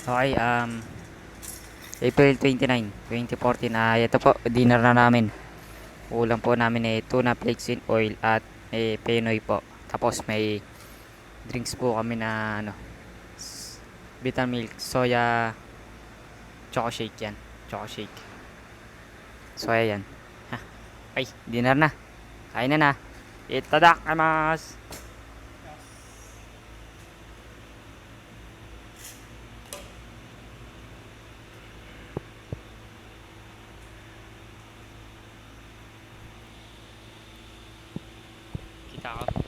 Okay, April 29, 2014. Ito po, dinner na namin. Ulam po namin tuna flakes in oil at penoy po. Tapos may drinks po kami na Vitamilk, soya, choco shake yan. Choco shake. Soya yan. Ha, ay, dinner na. Kain na na. Itadakimasu. Kita ko.